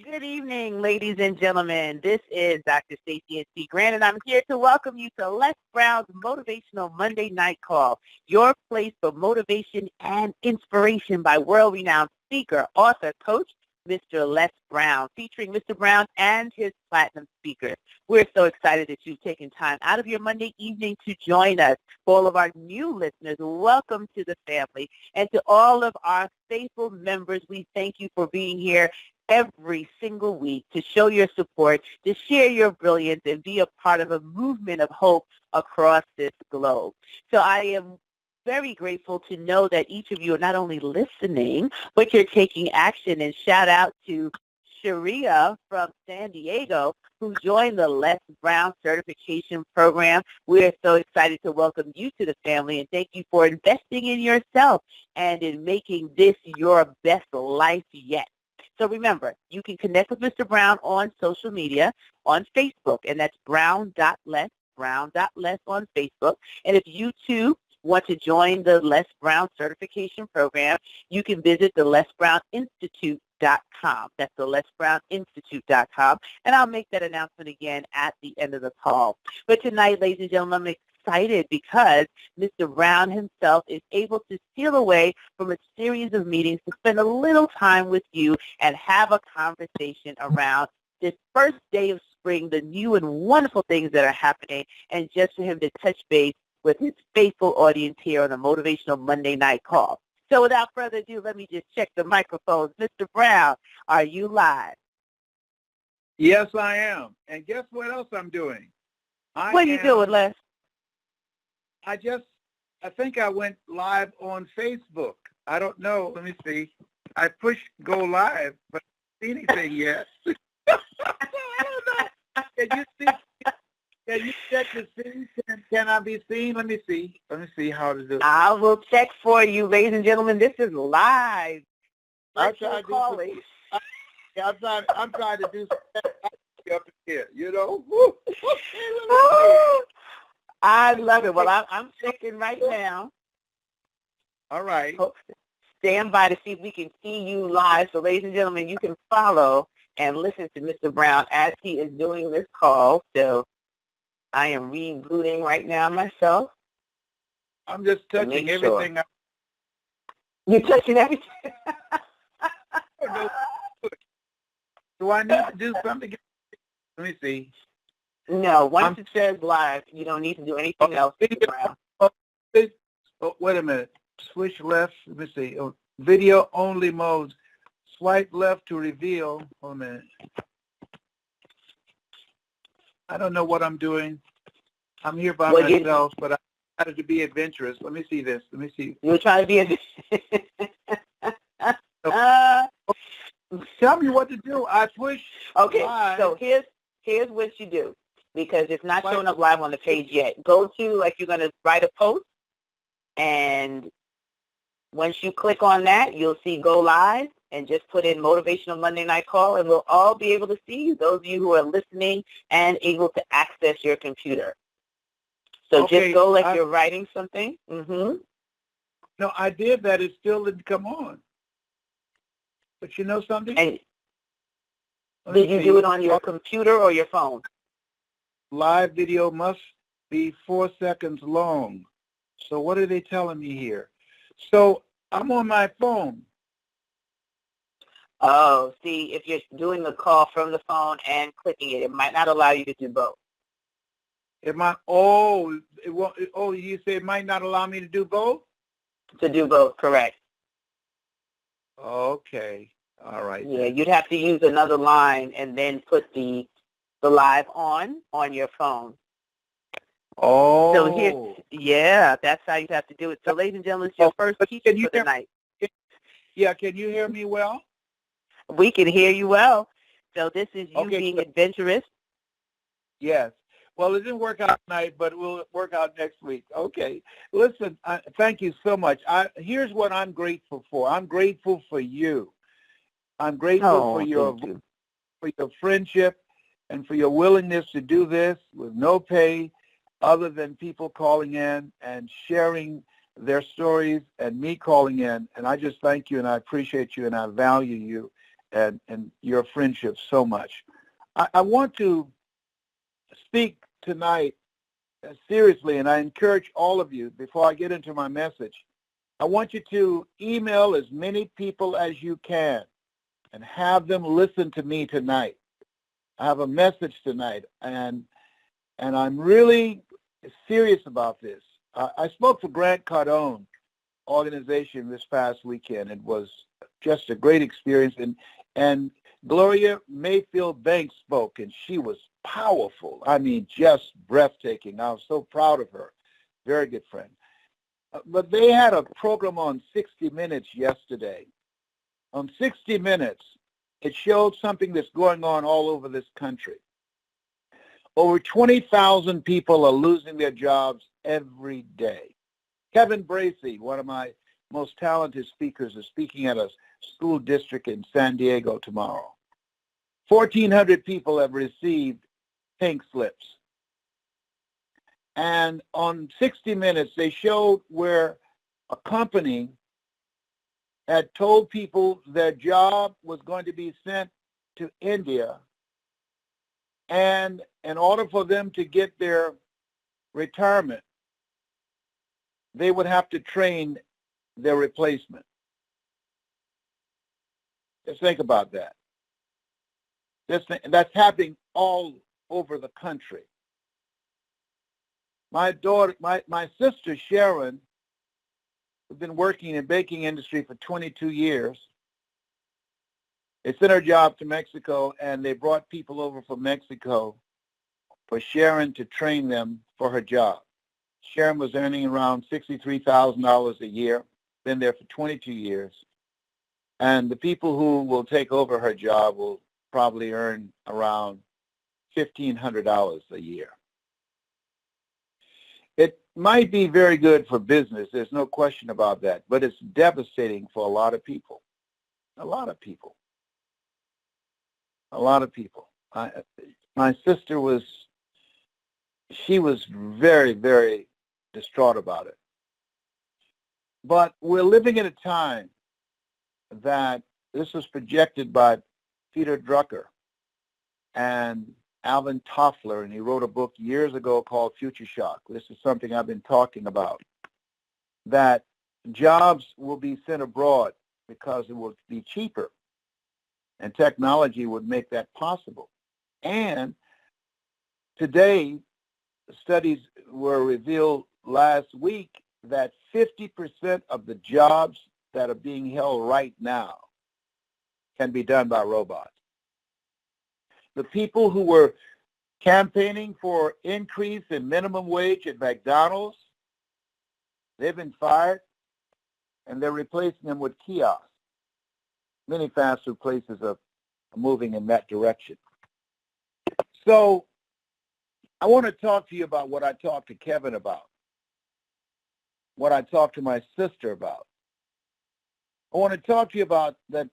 Good evening, ladies and gentlemen. This is Dr. Stacey N.C. Grant, and I'm here to welcome you to Les Brown's Motivational Monday Night Call, your place for motivation and inspiration by world-renowned speaker, author, coach, Mr. Les Brown, featuring Mr. Brown and his platinum speakers. We're so excited that you've taken time out of your Monday evening to join us. For all of our new listeners, welcome to the family. And to all of our faithful members, we thank you for being here every single week to show your support, to share your brilliance, and be a part of a movement of hope across this globe. So I am very grateful to know that each of you are not only listening, but you're taking action. And shout out to Sharia from San Diego, who joined the Les Brown certification program. We're so excited to welcome you to the family, and thank you for investing in yourself and in making this your best life yet. So remember, you can connect with Mr. Brown on social media, on Facebook, and that's brown.les, brown.les on Facebook. And if you too want to join the Les Brown certification program, you can visit the LesBrownInstitute.com. That's the LesBrownInstitute.com. And I'll make that announcement again at the end of the call. But tonight, ladies and gentlemen, I'm excited because Mr. Brown himself is able to steal away from a series of meetings to spend a little time with you and have a conversation around this first day of spring, the new and wonderful things that are happening, and just for him to touch base with his faithful audience here on the Motivational Monday Night Call. So without further ado, let me just check the microphones. Mr. Brown, are you live? Yes, I am. And guess what else I'm doing? What are you doing, Les? I think I went live on Facebook. I don't know. Let me see. I pushed go live, but I don't see anything yet. I don't know. Can you see? Can you check to see? Can I be seen? Let me see. Let me see how to do it. I will check for you, ladies and gentlemen. This is live. I'm trying to do something up here, you know. I love it. Well, I'm checking right now. All right. Stand by to see if we can see you live. So, ladies and gentlemen, you can follow and listen to Mr. Brown as he is doing this call. So, I am rebooting right now myself. I'm just touching everything. Sure. You're touching everything? Do I need to do something? Let me see. No, once it says live, you don't need to do anything else. Oh, wait a minute. Switch left. Let me see. Oh, video only mode. Swipe left to reveal. Hold a minute. I don't know what I'm doing. I'm here by myself, but I decided to be adventurous. Let me see this. Let me see. You're trying to be Tell me what to do. I push. Okay, live. So here's what you do, because it's not showing up live on the page yet. Go to, like, you're going to write a post, and once you click on that, you'll see go live, and just put in Motivational Monday Night Call, and we'll all be able to see you, those of you who are listening and able to access your computer. So okay, just go like you're writing something. Mm-hmm. No, I did that. It still didn't come on. But you know something? And did you do it on your computer or your phone? Live video must be 4 seconds long. So what are they telling me here? So I'm on my phone. Oh, see, if you're doing the call from the phone and clicking it, it might not allow you to do both. It might. Oh, you say it might not allow me to do both? To do both, correct. Okay. All right. Yeah, you'd have to use another line and then put the live on your phone. Oh. So that's how you have to do it. So, ladies and gentlemen, it's your first teaching for the night. Yeah, can you hear me well? We can hear you well. So this is you being adventurous. Yes. Well, it didn't work out tonight, but it will work out next week. Okay. Listen, thank you so much. Here's what I'm grateful for. I'm grateful for you. I'm grateful for your friendship and for your willingness to do this with no pay other than people calling in and sharing their stories and me calling in. And I just thank you, and I appreciate you, and I value you. and your friendship so much. I want to speak tonight seriously, and I encourage all of you, before I get into my message, I want you to email as many people as you can and have them listen to me tonight. I have a message tonight, and I'm really serious about this. I spoke for Grant Cardone organization this past weekend. It was just a great experience, and Gloria Mayfield Banks spoke, and she was powerful. I mean, just breathtaking. I was so proud of her. Very good friend. But they had a program on 60 Minutes yesterday. On 60 Minutes, it showed something that's going on all over this country. Over 20,000 people are losing their jobs every day. Kevin Bracey, one of my most talented speakers, is speaking at a school district in San Diego tomorrow. 1,400 people have received pink slips. And on 60 Minutes, they showed where a company had told people their job was going to be sent to India, and in order for them to get their retirement, they would have to train their replacement. Just think about that. That's happening all over the country. My sister Sharon, who's been working in the baking industry for 22 years, they sent her job to Mexico, and they brought people over from Mexico for Sharon to train them for her job. Sharon was earning around $63,000 a year, been there for 22 years. And the people who will take over her job will probably earn around $1,500 a year. It might be very good for business. There's no question about that. But it's devastating for a lot of people. A lot of people. A lot of people. My sister was very, very distraught about it. But we're living in a time that this was projected by Peter Drucker and Alvin Toffler, and he wrote a book years ago called Future Shock. This is something I've been talking about, that jobs will be sent abroad because it will be cheaper, and technology would make that possible. And today, studies were revealed last week that 50% of the jobs that are being held right now can be done by robots. The people who were campaigning for increase in minimum wage at McDonald's, they've been fired, and they're replacing them with kiosks. Many fast food places are moving in that direction. So I want to talk to you about what I talked to Kevin about, what I talked to my sister about. I want to talk to you about that.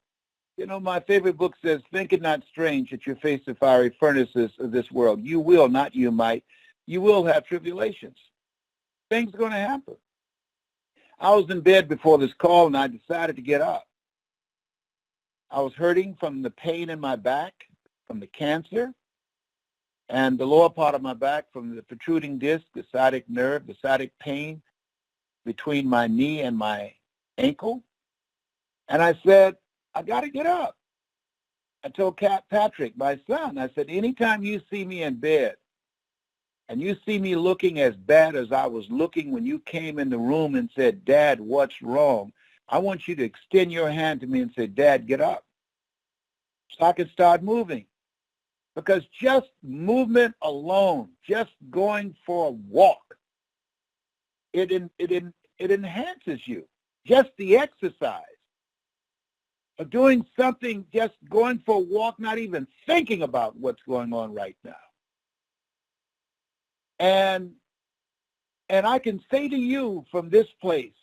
You know, my favorite book says, think it not strange that you face the fiery furnaces of this world. You will, not you might. You will have tribulations. Things are going to happen. I was in bed before this call, and I decided to get up. I was hurting from the pain in my back, from the cancer, and the lower part of my back from the protruding disc, the sciatic nerve, the sciatic pain between my knee and my ankle. And I said, I got to get up. I told Patrick, my son, I said, anytime you see me in bed and you see me looking as bad as I was looking when you came in the room and said, Dad, what's wrong? I want you to extend your hand to me and say, Dad, get up, so I can start moving. Because just movement alone, just going for a walk, it enhances you. Just the exercise of doing something, just going for a walk, not even thinking about what's going on right now. And I can say to you from this place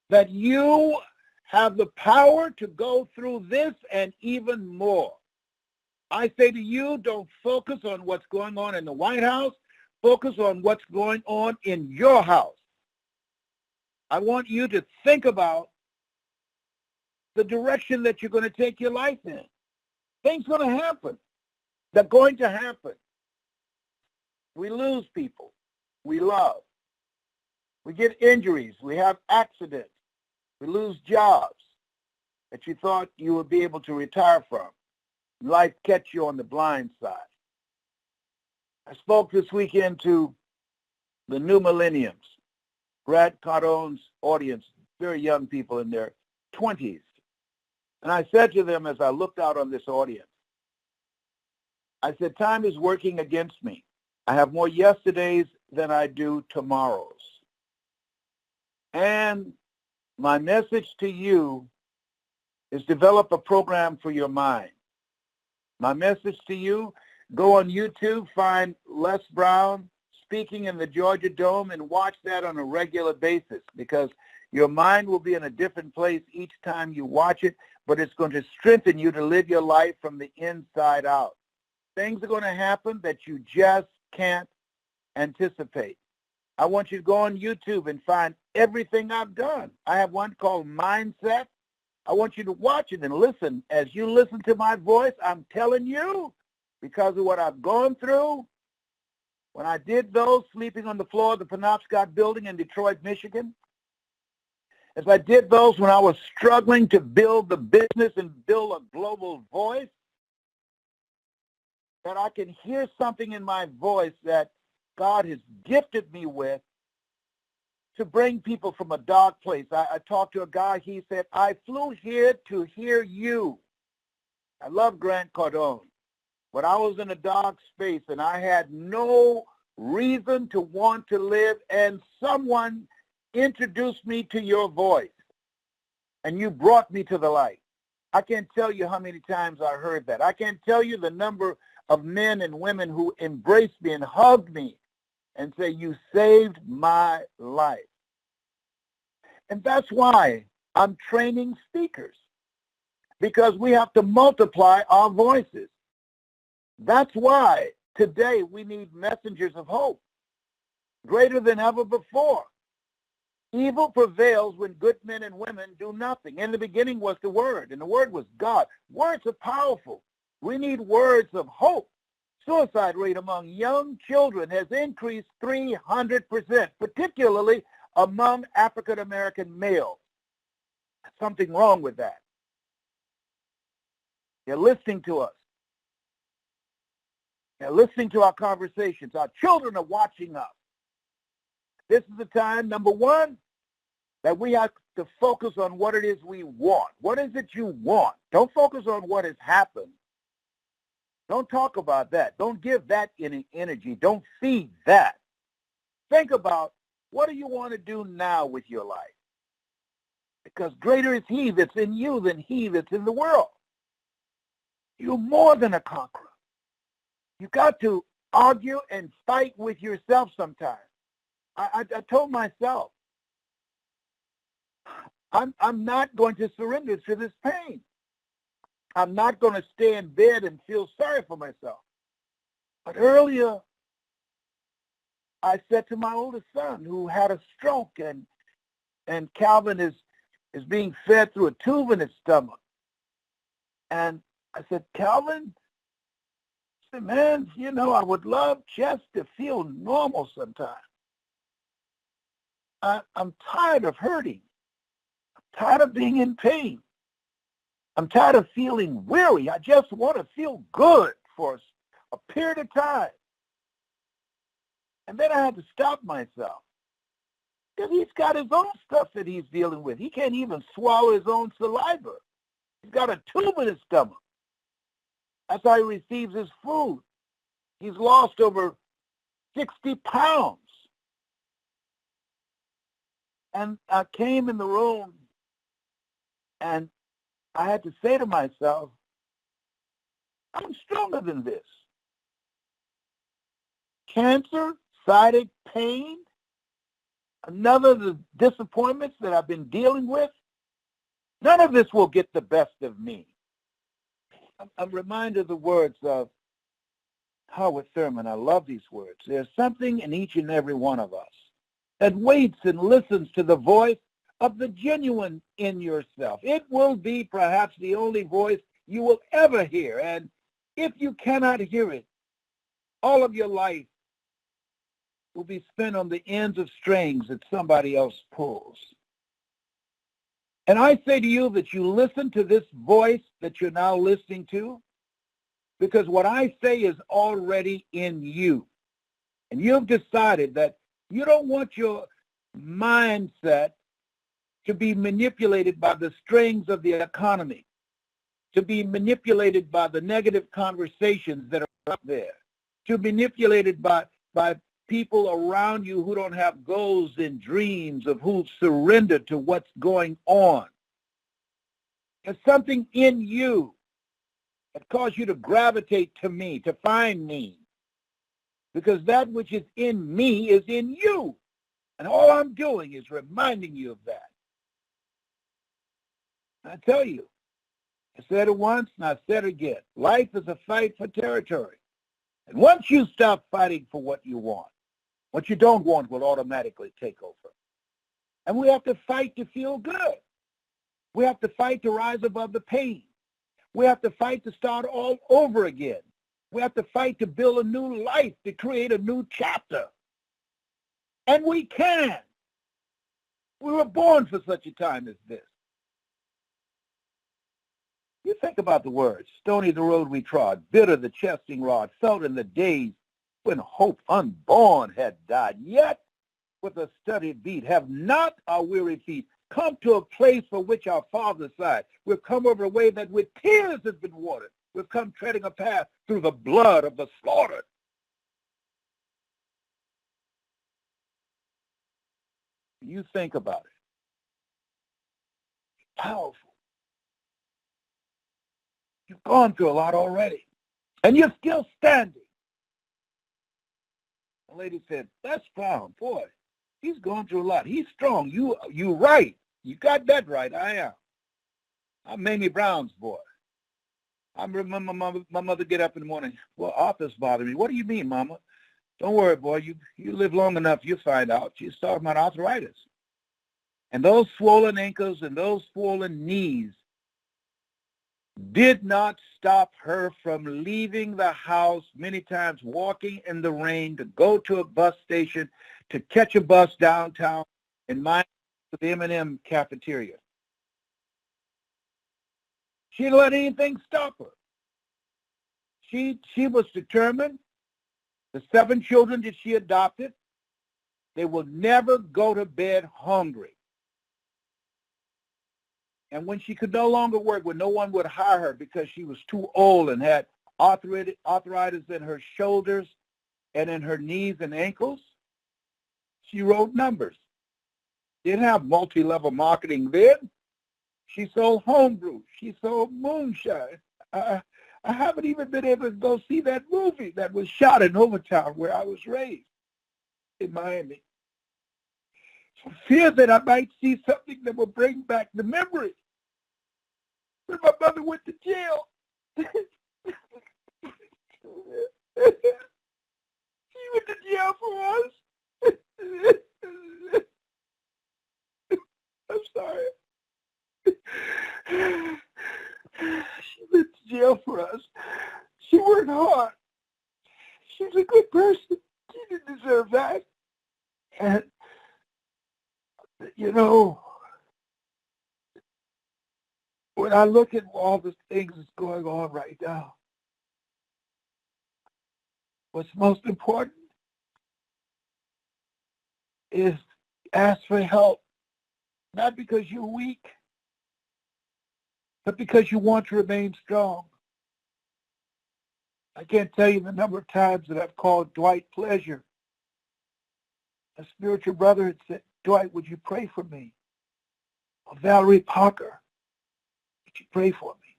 that you have the power to go through this and even more. I say to you, don't focus on what's going on in the White House. Focus on what's going on in your house. I want you to think about the direction that you're going to take your life in. Things are going to happen. They're going to happen. We lose people we love. We get injuries. We have accidents. We lose jobs that you thought you would be able to retire from. Life catch you on the blind side. I spoke this weekend to the new millenniums, Grant Cardone's audience, very young people in their 20s. And I said to them as I looked out on this audience, I said, time is working against me. I have more yesterdays than I do tomorrows. And my message to you is develop a program for your mind. My message to you, go on YouTube, find LesBrown speaking in the Georgia Dome and watch that on a regular basis, because your mind will be in a different place each time you watch it, but it's going to strengthen you to live your life from the inside out. Things are going to happen that you just can't anticipate. I want you to go on YouTube and find everything I've done. I have one called Mindset. I want you to watch it and listen. As you listen to my voice, I'm telling you, because of what I've gone through, when I did those, sleeping on the floor of the Penobscot building in Detroit, Michigan, as I did those when I was struggling to build the business and build a global voice, that I can hear something in my voice that God has gifted me with to bring people from a dark place. I talked to a guy, he said, I flew here to hear you. I love Grant Cardone. But I was in a dark space and I had no reason to want to live, and someone introduced me to your voice and you brought me to the light. I can't tell you how many times I heard that. I can't tell you the number of men and women who embraced me and hugged me and say, you saved my life. And that's why I'm training speakers, because we have to multiply our voices. That's why today we need messengers of hope greater than ever before. Evil prevails when good men and women do nothing. In the beginning was the Word, and the Word was God. Words are powerful. We need words of hope. Suicide rate among young children has increased 300%, particularly among African-American males. Something wrong with that. They're listening to us. They're listening to our conversations. Our children are watching us. This is the time, number one, that we have to focus on what it is we want. What is it you want? Don't focus on what has happened. Don't talk about that. Don't give that any energy. Don't feed that. Think about, what do you want to do now with your life? Because greater is he that's in you than he that's in the world. You're more than a conqueror. You got to argue and fight with yourself sometimes. I told myself, I'm not going to surrender to this pain. I'm not going to stay in bed and feel sorry for myself. But earlier, I said to my oldest son, who had a stroke, and Calvin is being fed through a tube in his stomach. And I said, Calvin, I said, man, you know, I would love just to feel normal sometimes. I'm tired of hurting. I'm tired of being in pain. I'm tired of feeling weary. I just want to feel good for a period of time. And then I had to stop myself, because he's got his own stuff that he's dealing with. He can't even swallow his own saliva. He's got a tube in his stomach. That's how he receives his food. He's lost over 60 pounds. And I came in the room and I had to say to myself, I'm stronger than this. Cancer, sciatic pain, another of the disappointments that I've been dealing with, none of this will get the best of me. I'm reminded of the words of Howard Thurman. I love these words. There's something in each and every one of us that waits and listens to the voice of the genuine in yourself. It will be perhaps the only voice you will ever hear. And if you cannot hear it, all of your life will be spent on the ends of strings that somebody else pulls. And I say to you that you listen to this voice that you're now listening to, because what I say is already in you. And you've decided that you don't want your mindset to be manipulated by the strings of the economy, to be manipulated by the negative conversations that are up there, to be manipulated by people around you who don't have goals and dreams, of who surrender to what's going on. There's something in you that caused you to gravitate to me, to find me, because that which is in me is in you. And all I'm doing is reminding you of that. I tell you, I said it once and I said it again. Life is a fight for territory. And once you stop fighting for what you want, what you don't want will automatically take over. And we have to fight to feel good. We have to fight to rise above the pain. We have to fight to start all over again. We have to fight to build a new life, to create a new chapter. And we can. We were born for such a time as this. You think about the words, stony the road we trod, bitter the chesting rod, felt in the days when hope unborn had died. Yet, with a studied beat, have not our weary feet come to a place for which our Father sighed. We've come over a way that with tears has been watered. We've come treading a path through the blood of the slaughtered. You think about it. Powerful. You've gone through a lot already. And you're still standing. The lady said, LesBrown, boy, he's gone through a lot. He's strong. You right. You got that right. I am. I'm Mamie Brown's boy. I remember my mother get up in the morning. Well, Arthur's bothering me. What do you mean, Mama? Don't worry, boy. You live long enough, you'll find out. She's talking about arthritis. And those swollen ankles and those swollen knees did not stop her from leaving the house many times, walking in the rain to go to a bus station, to catch a bus downtown and mind the M&M cafeteria. She didn't let anything stop her. She was determined. The 7 children that she adopted, they will never go to bed hungry. And when she could no longer work, when no one would hire her because she was too old and had arthritis in her shoulders and in her knees and ankles, she wrote numbers. Didn't have multi-level marketing then. She sold homebrew. She sold moonshine. I haven't even been able to go see that movie that was shot in Overtown where I was raised in Miami. For fear that I might see something that will bring back the memory when my mother went to jail. She went to jail for us. I'm sorry. She went to jail for us. She worked hard. She's a good person. She didn't deserve that. And, you know, when I look at all the things that's going on right now, what's most important is ask for help, not because you're weak, but because you want to remain strong. I can't tell you the number of times that I've called Dwight Pleasure, a spiritual brother, and said, Dwight, would you pray for me? Or Valerie Parker, would you pray for me?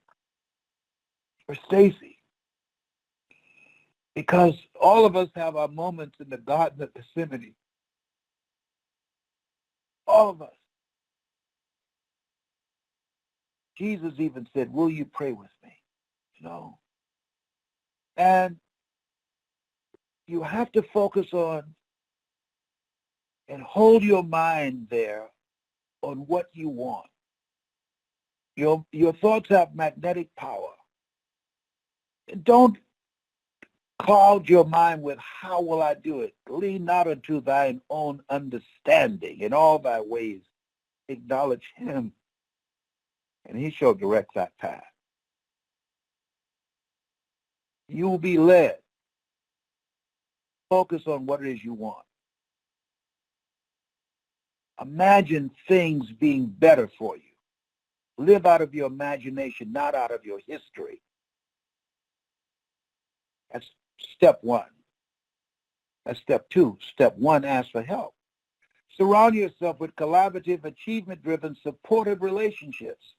Or Stacy. Because all of us have our moments in the Garden of Gethsemane. All of us. Jesus even said, will you pray with me? You know? And you have to focus on and hold your mind there on what you want. Your thoughts have magnetic power. Don't cloud your mind with how will I do it. Lean not unto thine own understanding. In all thy ways acknowledge him, and he shall direct that path. You will be led. Focus on what it is you want. Imagine things being better for you. Live out of your imagination, not out of your history. That's step one. That's step two. Step one, ask for help. Surround yourself with collaborative, achievement-driven, supportive relationships.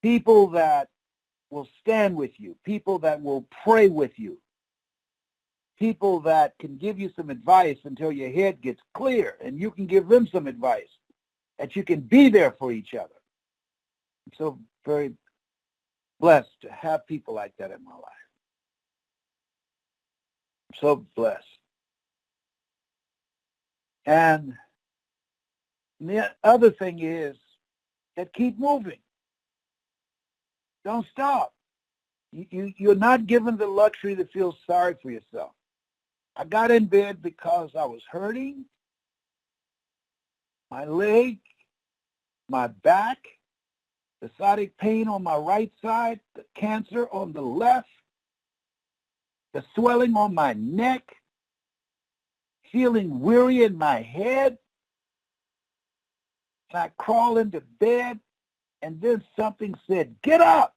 People that will stand with you. People that will pray with you. People that can give you some advice until your head gets clear, and you can give them some advice, that you can be there for each other. I'm so very blessed to have people like that in my life. I'm so blessed. And the other thing is that keep moving. Don't stop. You're not given the luxury to feel sorry for yourself. I got in bed because I was hurting. My leg, my back, the sciatic pain on my right side, the cancer on the left, the swelling on my neck, feeling weary in my head. And I crawl into bed, and then something said, get up.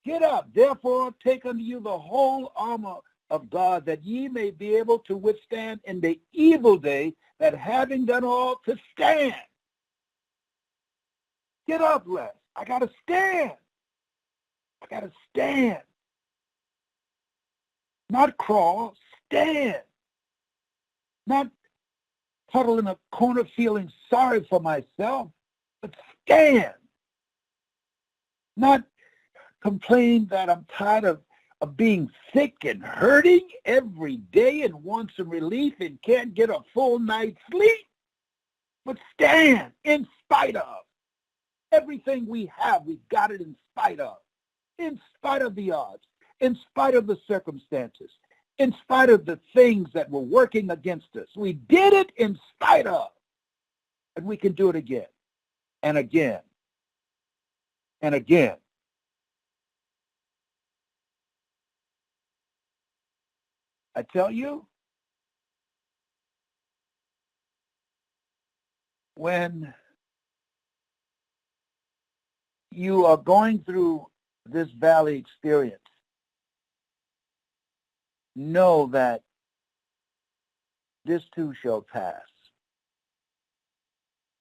Get up. Therefore, take unto you the whole armor of God, that ye may be able to withstand in the evil day, that having done all, to stand. Get up, Les. I got to stand. I got to stand. Not crawl, stand. Not huddle in a corner feeling sorry for myself, but stand. Not complain that I'm tired of being sick and hurting every day and want some relief and can't get a full night's sleep, but stand in spite of. Everything we have, we got it in spite of the odds, in spite of the circumstances, in spite of the things that were working against us. We did it in spite of, and we can do it again and again and again. I tell you, when you are going through this valley experience, know that this too shall pass.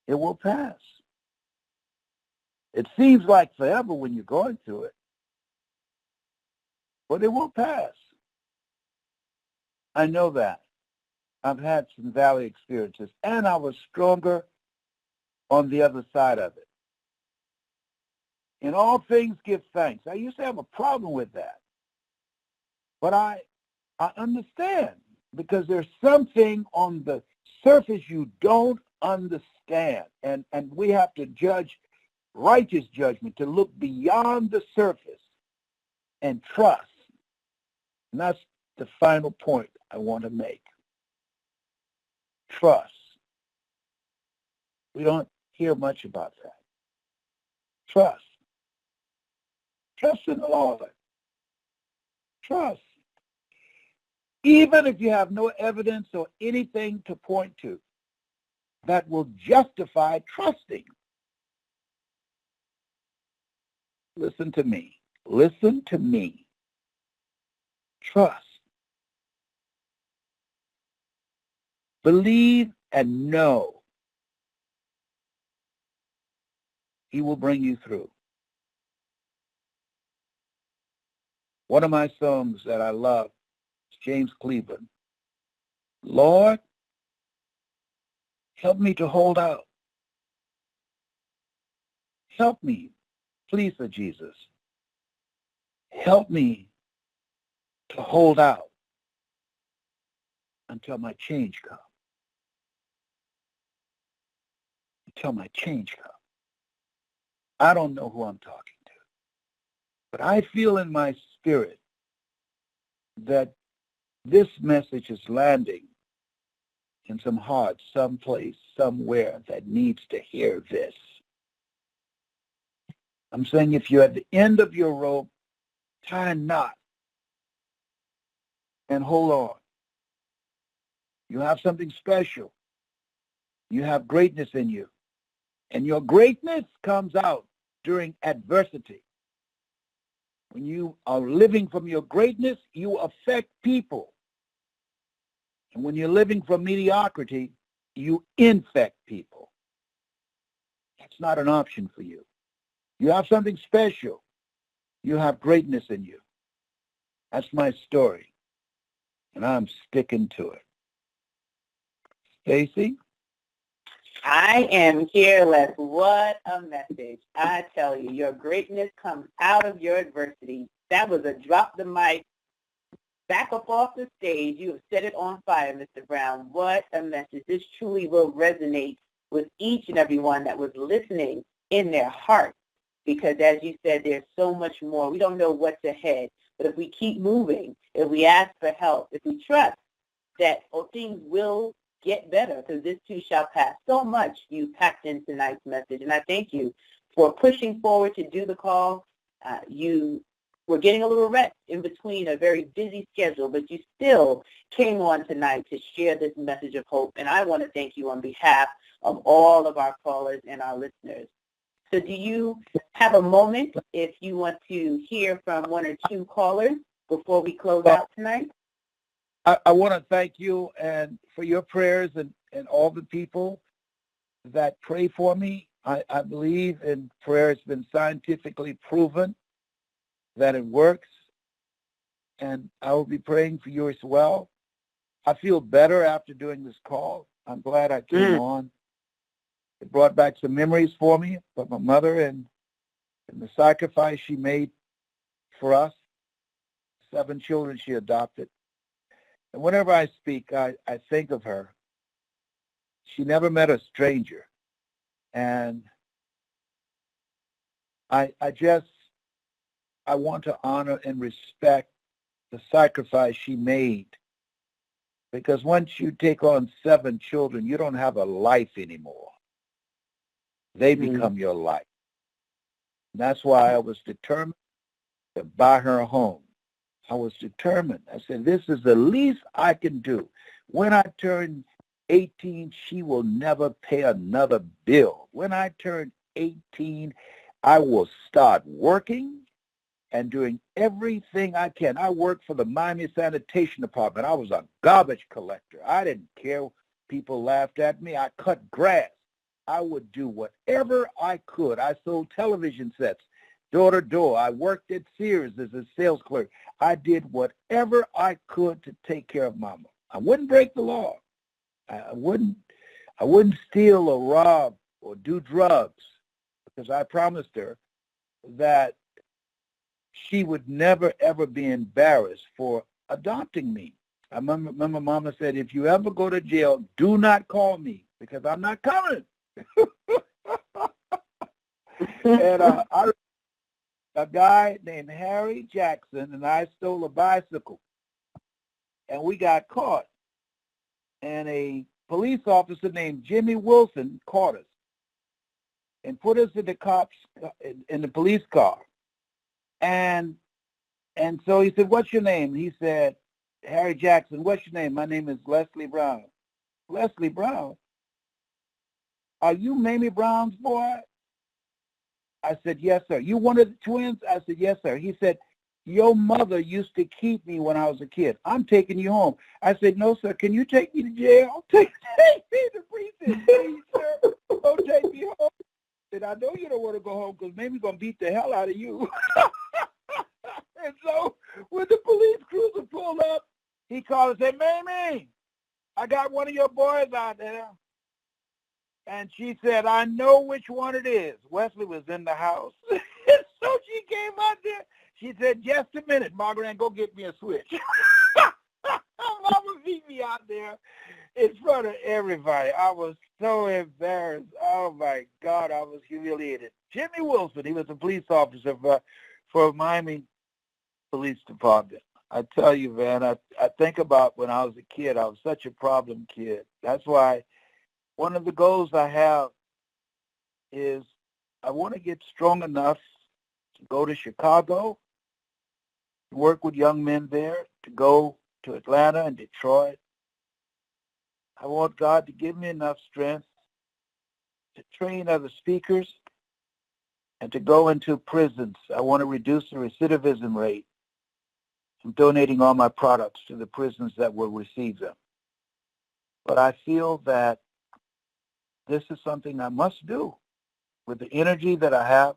It will pass. It seems like forever when you're going through it, but it will pass. I know that. I've had some valley experiences, and I was stronger on the other side of it. In all things, give thanks. I used to have a problem with that, but I understand, because there's something on the surface you don't understand, and we have to judge righteous judgment, to look beyond the surface and trust. And that's the final point I want to make. Trust. We don't hear much about that. Trust. Trust in the Lord. Trust. Even if you have no evidence or anything to point to that will justify trusting. Listen to me. Listen to me. Trust. Believe and know he will bring you through. One of my songs that I love is James Cleveland. Lord, help me to hold out. Help me, please, for Jesus. Help me to hold out until my change comes. till my change comes. I don't know who I'm talking to, but I feel in my spirit that this message is landing in some heart, someplace, somewhere that needs to hear this. I'm saying if you're at the end of your rope, tie a knot and hold on. You have something special. You have greatness in you. And your greatness comes out during adversity. When you are living from your greatness, you affect people. And when you're living from mediocrity, you infect people. That's not an option for you. You have something special. You have greatness in you. That's my story. And I'm sticking to it. Stacy? I am here, Les. What a message. I tell you, your greatness comes out of your adversity. That was a drop the mic, back up off the stage. You have set it on fire, Mr. Brown. What a message. This truly will resonate with each and every one that was listening in their heart. Because as you said, there's so much more. We don't know what's ahead. But if we keep moving, if we ask for help, if we trust that things will get better, because this too shall pass. So much you packed in tonight's message. And I thank you for pushing forward to do the call. You were getting a little rest in between a very busy schedule, but you still came on tonight to share this message of hope. And I want to thank you on behalf of all of our callers and our listeners. So do you have a moment if you want to hear from one or two callers before we close out tonight? I want to thank you and for your prayers and all the people that pray for me. I believe in prayer. It's been scientifically proven that it works, and I will be praying for you as well. I feel better after doing this call. I'm glad I came on. It brought back some memories for me of my mother and the sacrifice she made for us, 7 children she adopted. And whenever I speak, I think of her. She never met a stranger. And I want to honor and respect the sacrifice she made. Because once you take on 7 children, you don't have a life anymore. They become your life. And that's why I was determined to buy her a home. I was determined. I said, this is the least I can do. When I turn 18, she will never pay another bill. When I turn 18, I will start working and doing everything I can. I worked for the Miami Sanitation Department. I was a garbage collector. I didn't care. People laughed at me. I cut grass. I would do whatever I could. I sold television sets door to door. I worked at Sears as a sales clerk. I did whatever I could to take care of Mama. I wouldn't break the law. I wouldn't steal or rob or do drugs, because I promised her that she would never, ever be embarrassed for adopting me. I remember Mama said, if you ever go to jail, do not call me, because I'm not coming. And a guy named Harry Jackson and I stole a bicycle, and we got caught. And a police officer named Jimmy Wilson caught us and put us in the cops in the police car. And so he said, what's your name? He said, Harry Jackson. What's your name? My name is Leslie Brown. Leslie Brown? Are you Mamie Brown's boy? I said, yes, sir. You one of the twins? I said, yes, sir. He said, your mother used to keep me when I was a kid. I'm taking you home. I said, no, sir. Can you take me to jail? Take me to prison, please, sir. Don't take me home. I said, I know you don't want to go home because Mamie's going to beat the hell out of you. And so when the police cruiser pulled up, he called and said, Mamie, I got one of your boys out there. And she said, I know which one it is. Wesley was in the house. So she came out there. She said, just a minute, Margaret, go get me a switch. Mama see me out there in front of everybody. I was so embarrassed. Oh, my God, I was humiliated. Jimmy Wilson, he was a police officer for Miami Police Department. I tell you, man, I think about when I was a kid. I was such a problem kid. That's why one of the goals I have is I want to get strong enough to go to Chicago, to work with young men there, to go to Atlanta and Detroit. I want God to give me enough strength to train other speakers and to go into prisons. I want to reduce the recidivism rate. I'm donating all my products to the prisons that will receive them. But I feel that this is something I must do with the energy that I have.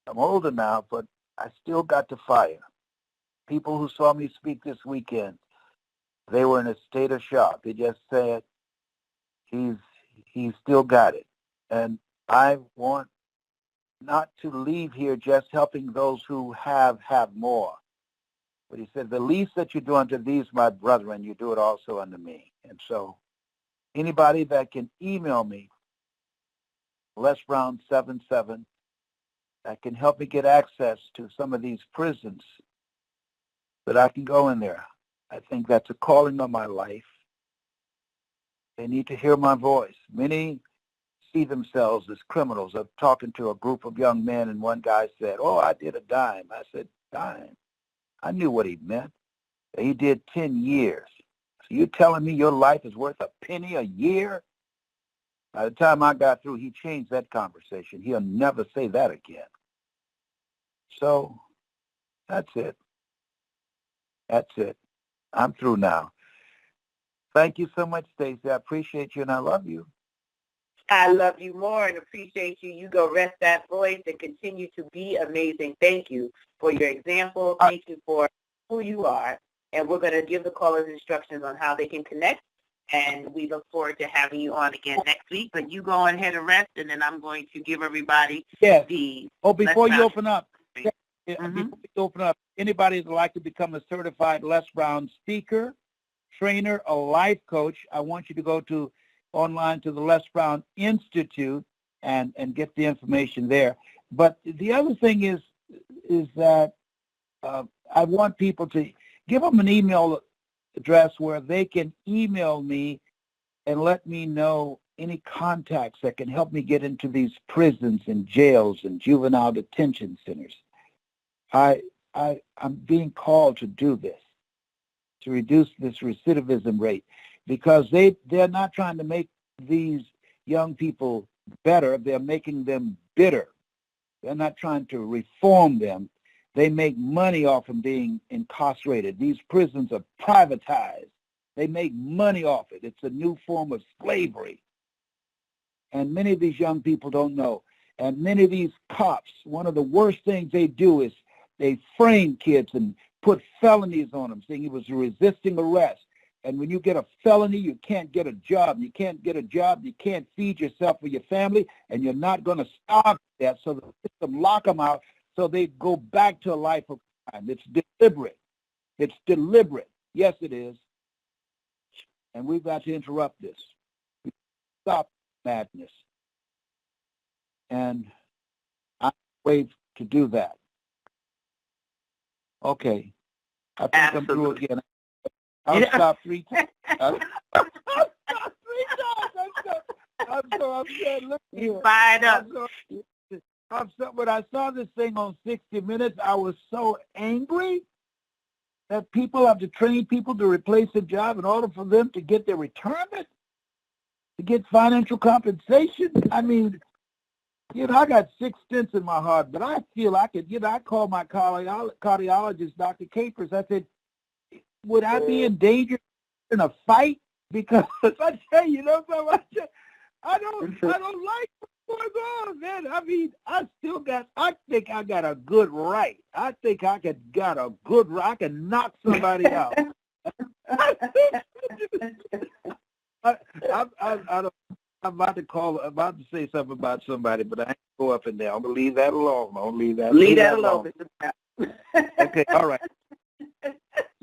I'm older now, but I still got the fire. People who saw me speak this weekend, they were in a state of shock. They just said, he's still got it. And I want not to leave here just helping those who have more. But he said, the least that you do unto these, my brethren, you do it also unto me. And so anybody that can email me, LesBrown77, that can help me get access to some of these prisons, that I can go in there. I think that's a calling on my life. They need to hear my voice. Many see themselves as criminals. I'm talking to a group of young men, and one guy said, oh, I did a dime. I said, dime? I knew what he meant. He did 10 years. So you're telling me your life is worth a penny a year? By the time I got through, he changed that conversation. He'll never say that again. So that's it. That's it. I'm through now. Thank you so much, Stacey. I appreciate you, and I love you. I love you more and appreciate you. You go rest that voice and continue to be amazing. Thank you for your example. Thank you for who you are. And we're going to give the callers instructions on how they can connect. And we look forward to having you on again next week. But you go on ahead and rest, and then I'm going to give everybody the... Oh, before you open up, anybody that would like to become a certified Les Brown speaker, trainer, or life coach, I want you to go to online to the Les Brown Institute and get the information there. But the other thing is that I want people to give them an email address where they can email me and let me know any contacts that can help me get into these prisons and jails and juvenile detention centers. I'm being called to do this, to reduce this recidivism rate, because they're not trying to make these young people better. They're making them bitter. They're not trying to reform them. They make money off of being incarcerated. These prisons are privatized. They make money off it. It's a new form of slavery. And many of these young people don't know. And many of these cops, one of the worst things they do is they frame kids and put felonies on them, saying he was resisting arrest. And when you get a felony, you can't get a job. You can't get a job. You can't feed yourself or your family, and you're not going to starve to death. So the system lock them out so they go back to a life of crime. It's deliberate. It's deliberate. Yes, it is. And we've got to interrupt this. Stop madness. And I'm waiting to do that. Okay. I think Absolutely. I'm through again. I'll stop 3 times. I'll stop 3 times. I'm so upset. Look here. You fired up. When I saw this thing on 60 Minutes, I was so angry that people have to train people to replace a job in order for them to get their retirement, to get financial compensation. I mean, I got 6 stents in my heart, but I feel I could, I called my cardiologist, Dr. Capers. I said, would I be in danger in a fight? Because I tell you, I don't like what's going on, man. I mean, I think I got a good right. I think I got a good right. I can knock somebody out. I'm about to say something about somebody, but I ain't go up in there. I'm going to leave that alone. Leave that alone. alone. Okay, all right.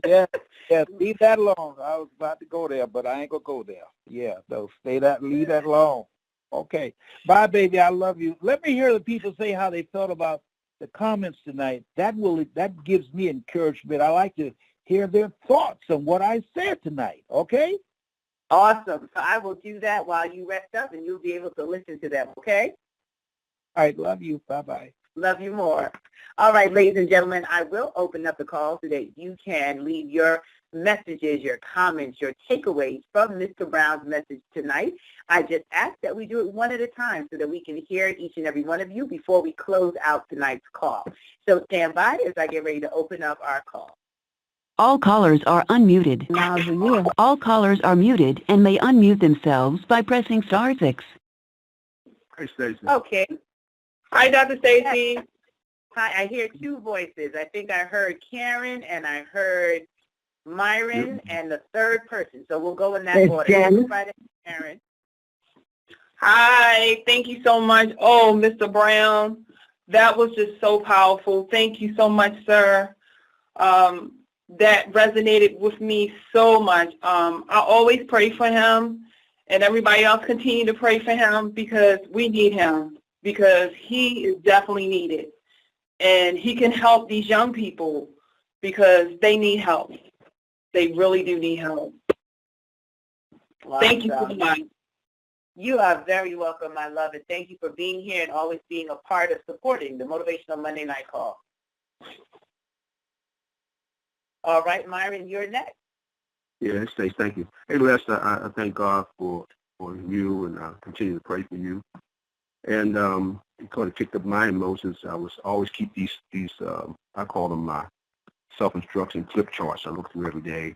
Yeah, Yeah, leave that alone. I was about to go there, but I ain't gonna go there. Yeah, so leave that alone. Okay. Bye, baby. I love you. Let me hear the people say how they felt about the comments tonight. That gives me encouragement. I like to hear their thoughts on what I said tonight. Okay? Awesome. So I will do that while you rest up, and you'll be able to listen to them, okay? All right. Love you. Bye-bye. Love you more. All right, ladies and gentlemen, I will open up the call so that you can leave your messages, your comments, your takeaways from Mr. Brown's message tonight. I just ask that we do it one at a time so that we can hear each and every one of you before we close out tonight's call. So stand by as I get ready to open up our call. All callers are unmuted. All callers are muted and may unmute themselves by pressing *6. Hey, Stacey. Okay. Hi, Dr. Stacy. Hi, I hear two voices. I think I heard Karen and I heard Myron and the third person. So we'll go in that order. Everybody, Karen. Hi, thank you so much. Oh, Mr. Brown, that was just so powerful. Thank you so much, sir. That resonated with me so much. I always pray for him, and everybody else continue to pray for him because we need him, because he is definitely needed. And he can help these young people because they need help. They really do need help. Thank you so much. You are very welcome, my love, and thank you for being here and always being a part of supporting the Motivational Monday Night Call. All right, Myron, you're next. Yeah, Stacey, thank you. Hey, Les, I thank God for you, and I continue to pray for you. And it kind of kicked up my emotions. I always keep these I call them my self-instruction flip charts I look through every day.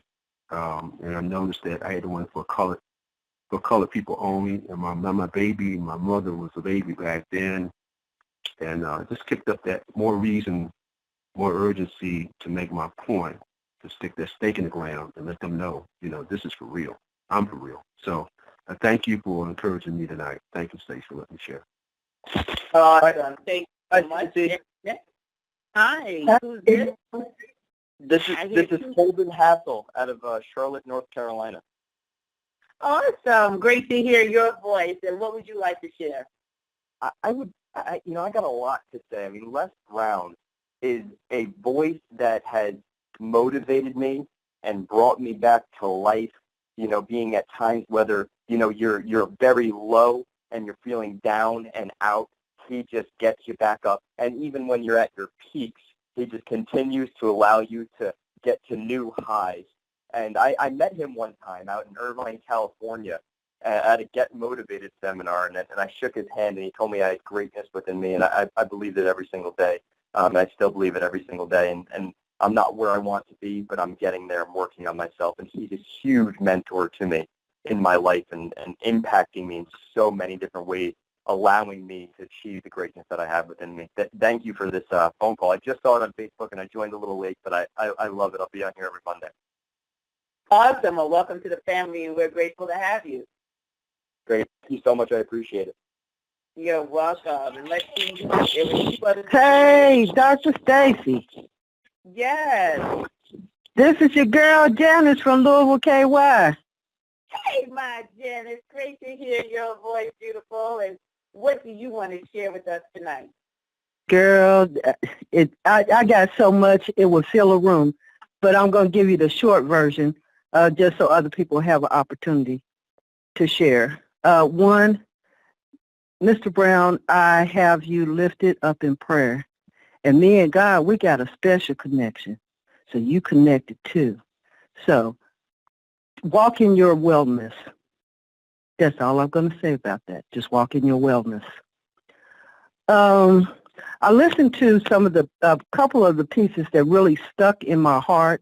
And I noticed that I had one for colored people only. And my mother was a baby back then. And just kicked up that more reason, more urgency to make my point, to stick that stake in the ground and let them know, this is for real. I'm for real. So I thank you for encouraging me tonight. Thank you, Stacey, for letting me share. Awesome. Thank you so much. Hi. Who's this? This is Holden Hassel out of Charlotte, North Carolina. Awesome. Great to hear your voice. And what would you like to share? I got a lot to say. I mean, Les Brown is a voice that has motivated me and brought me back to life, being at times whether, you're very low and you're feeling down and out, he just gets you back up. And even when you're at your peaks, he just continues to allow you to get to new highs. And I met him one time out in Irvine, California at a Get Motivated seminar, and I shook his hand, and he told me I had greatness within me, and I believed it every single day. And I still believe it every single day. And I'm not where I want to be, but I'm getting there. I'm working on myself. And he's a huge mentor to me in my life and impacting me in so many different ways, allowing me to achieve the greatness that I have within me. Thank you for this phone call. I just saw it on Facebook, and I joined a little late, but I love it. I'll be on here every Monday. Awesome. Well, welcome to the family, and we're grateful to have you. Great. Thank you so much. I appreciate it. You're welcome. And let's see. Hey, Dr. Stacy. Yes. This is your girl, Janice from Louisville, KY. Hey, my Janice. Great to hear your voice, beautiful. And what do you want to share with us tonight? Girl, I got so much, it will fill a room. But I'm going to give you the short version just so other people have an opportunity to share. One, Mr. Brown, I have you lifted up in prayer. And me and God, we got a special connection. So you connected too. So walk in your wellness. That's all I'm going to say about that. Just walk in your wellness. I listened to a couple of the pieces that really stuck in my heart.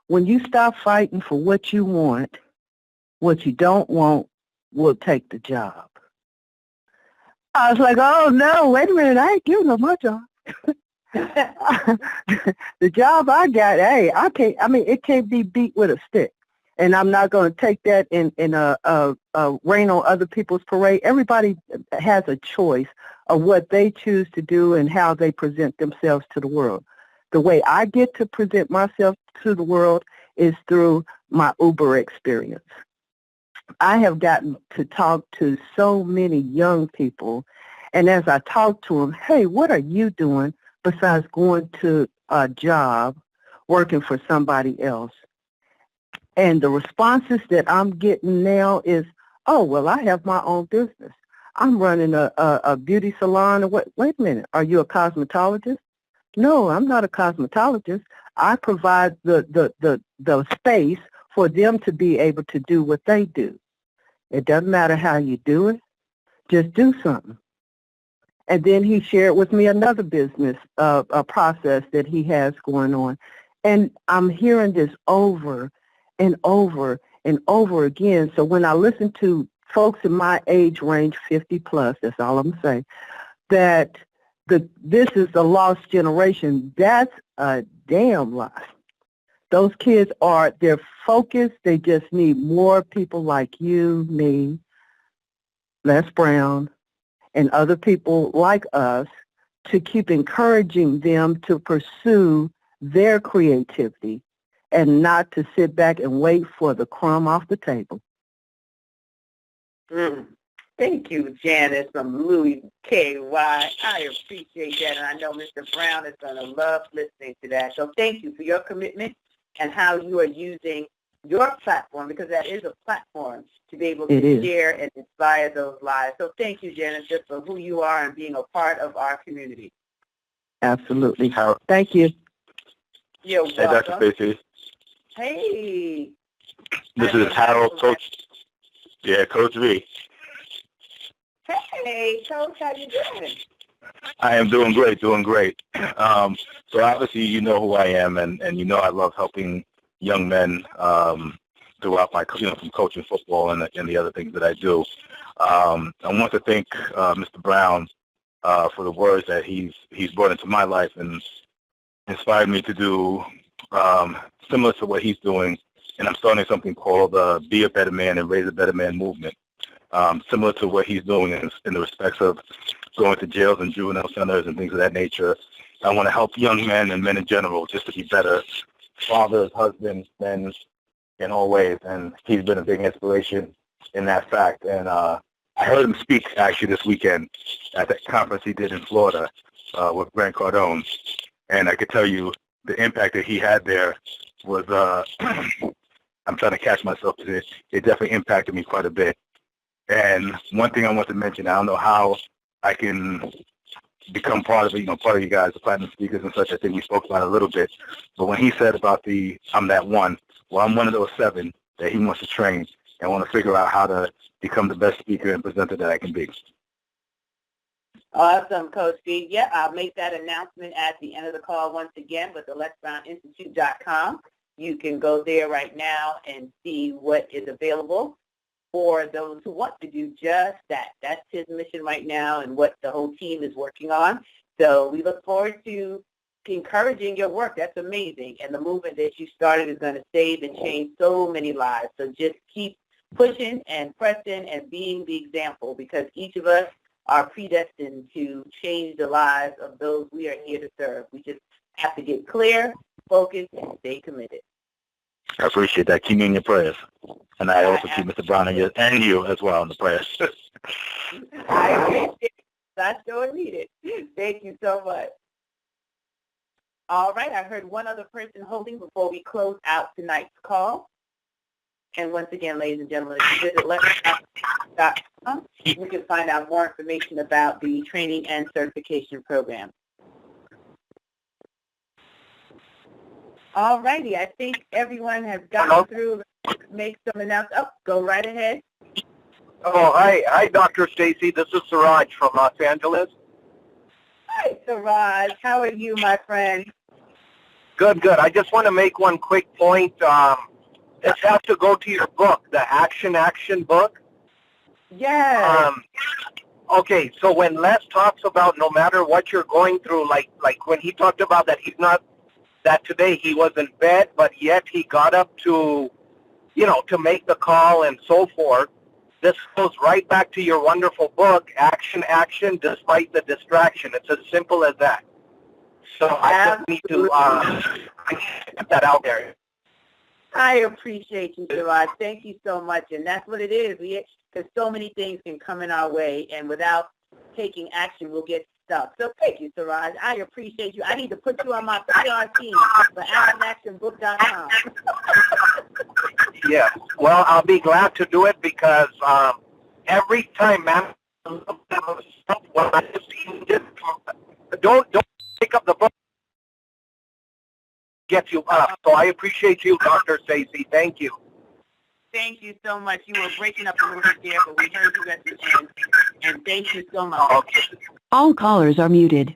When you stop fighting for what you want, what you don't want will take the job. I was like, oh no, wait a minute, I ain't giving up my job. The job I got, hey, it can't be beat with a stick. And I'm not going to take that in rain on other people's parade. Everybody has a choice of what they choose to do and how they present themselves to the world. The way I get to present myself to the world is through my Uber experience. I have gotten to talk to so many young people, and as I talk to them, hey, what are you doing besides going to a job working for somebody else? And the responses that I'm getting now is, oh, well, I have my own business. I'm running a beauty salon. Wait a minute, are you a cosmetologist? No, I'm not a cosmetologist. I provide the space for them to be able to do what they do. It doesn't matter how you do it. Just do something. And then he shared with me another business, a process that he has going on. And I'm hearing this over and over and over again. So when I listen to folks in my age range, 50 plus, that's all I'm saying, that this is the lost generation, that's a damn lie. Those kids they're focused. They just need more people like you, me, LesBrown, and other people like us to keep encouraging them to pursue their creativity and not to sit back and wait for the crumb off the table. Thank you, Janice from Louis KY. I appreciate that, and I know Mr. Brown is going to love listening to that. So thank you for your commitment and how you are using your platform, because that is a platform to be able to share and inspire those lives. So thank you, Janice, just for who you are and being a part of our community. Absolutely. Thank you. You're welcome. Hey, Dr. Stacey. Hey. This is Harold, Coach. Yeah, Coach V. Hey, Coach, how you doing? I am doing great. So obviously you know who I am, and you know I love helping young men throughout my, from coaching football and the other things that I do. I want to thank Mr. Brown for the words that he's brought into my life and inspired me to do similar to what he's doing. And I'm starting something called Be a Better Man and Raise a Better Man movement, similar to what he's doing in the respects of going to jails and juvenile centers and things of that nature. I want to help young men and men in general just to be better fathers, husbands, men in all ways. And he's been a big inspiration in that fact. And I heard him speak actually this weekend at that conference he did in Florida with Grant Cardone. And I could tell you the impact that he had there was, I'm trying to catch myself to this, it definitely impacted me quite a bit. And one thing I want to mention, I don't know how I can become part of it, part of you guys, the platinum speakers and such. I think we spoke about it a little bit. But when he said about I'm that one, well, I'm one of those 7 that he wants to train and want to figure out how to become the best speaker and presenter that I can be. Awesome, Coach B. Yeah, I'll make that announcement at the end of the call once again with the LesBrownInstitute.com. You can go there right now and see what is available for those who want to do just that. That's his mission right now and what the whole team is working on. So we look forward to encouraging your work. That's amazing. And the movement that you started is going to save and change so many lives. So just keep pushing and pressing and being the example, because each of us are predestined to change the lives of those we are here to serve. We just have to get clear, focused, and stay committed. I appreciate that. Keep me in your prayers. And I also keep Mr. Brown and you as well in the prayers. I appreciate it. I sure need it. Thank you so much. All right, I heard one other person holding before we close out tonight's call. And once again, ladies and gentlemen, if you visit LesBrown.com, you can find out more information about the training and certification program. All righty, I think everyone has gotten through. Let's make some announcements. Oh, go right ahead. Oh, hi, Dr. Stacey. This is Siraj from Los Angeles. Hi, Siraj. How are you, my friend? Good. I just want to make one quick point. This has to go to your book, the Action book. Yes. Okay, so when Les talks about no matter what you're going through, like when he talked about that today he was in bed, but yet he got up to make the call and so forth. This goes right back to your wonderful book, Action, despite the distraction. It's as simple as that. So I just need to get that out there. I appreciate you, Siraj. Thank you so much. And that's what it is. Because so many things can come in our way, and without taking action, we'll get stuck. So thank you, Siraj. I appreciate you. I need to put you on my PR team for actionactionbook.com. Yes. Well, I'll be glad to do it because every time, man, when I don't pick up the book, gets you up. So I appreciate you, Dr. Stacey. Thank you. Thank you so much. You were breaking up a little bit there, but we heard you at the end. And thank you so much. Okay. All callers are muted.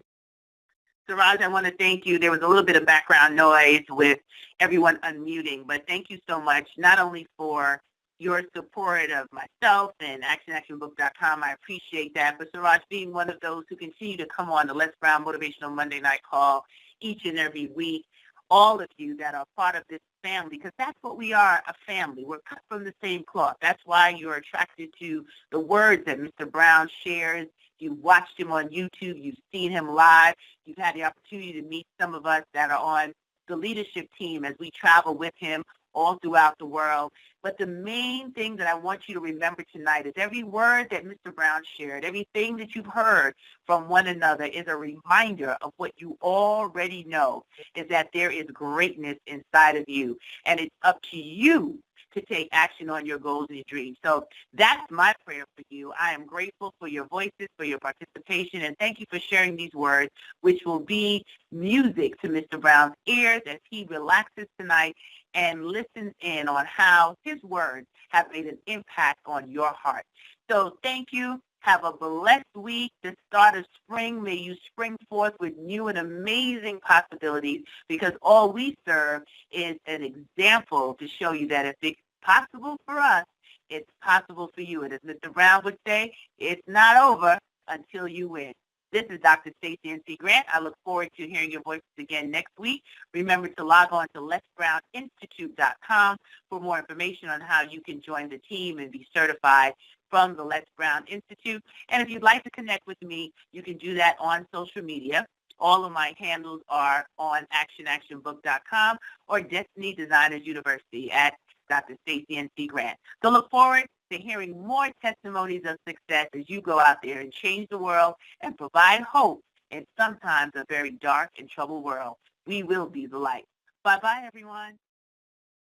Siraj, I want to thank you. There was a little bit of background noise with everyone unmuting, but thank you so much, not only for your support of myself and actionbook.com. I appreciate that. But Siraj, being one of those who continue to come on the LesBrown Motivational Monday Night Call each and every week, all of you that are part of this family, because that's what we are, a family. We're cut from the same cloth. That's why you're attracted to the words that Mr. Brown shares. You've watched him on YouTube. You've seen him live. You've had the opportunity to meet some of us that are on the leadership team as we travel with him all throughout the world. But the main thing that I want you to remember tonight is every word that Mr. Brown shared, everything that you've heard from one another is a reminder of what you already know, is that there is greatness inside of you. And it's up to you to take action on your goals and your dreams. So that's my prayer for you. I am grateful for your voices, for your participation, and thank you for sharing these words, which will be music to Mr. Brown's ears as he relaxes tonight and listens in on how his words have made an impact on your heart. So thank you. Have a blessed week. The start of spring. May you spring forth with new and amazing possibilities, because all we serve is an example to show you that if it's possible for us, it's possible for you. And as Mr. Brown would say, it's not over until you win. This is Dr. Stacey N.C. Grant. I look forward to hearing your voices again next week. Remember to log on to LesBrownInstitute.com for more information on how you can join the team and be certified from the Les Brown Institute. And if you'd like to connect with me, you can do that on social media. All of my handles are on actionbook.com or Destiny Designers University at Dr. Stacey N.C. Grant. So look forward to hearing more testimonies of success as you go out there and change the world and provide hope in sometimes a very dark and troubled world. We will be the light. Bye-bye, everyone.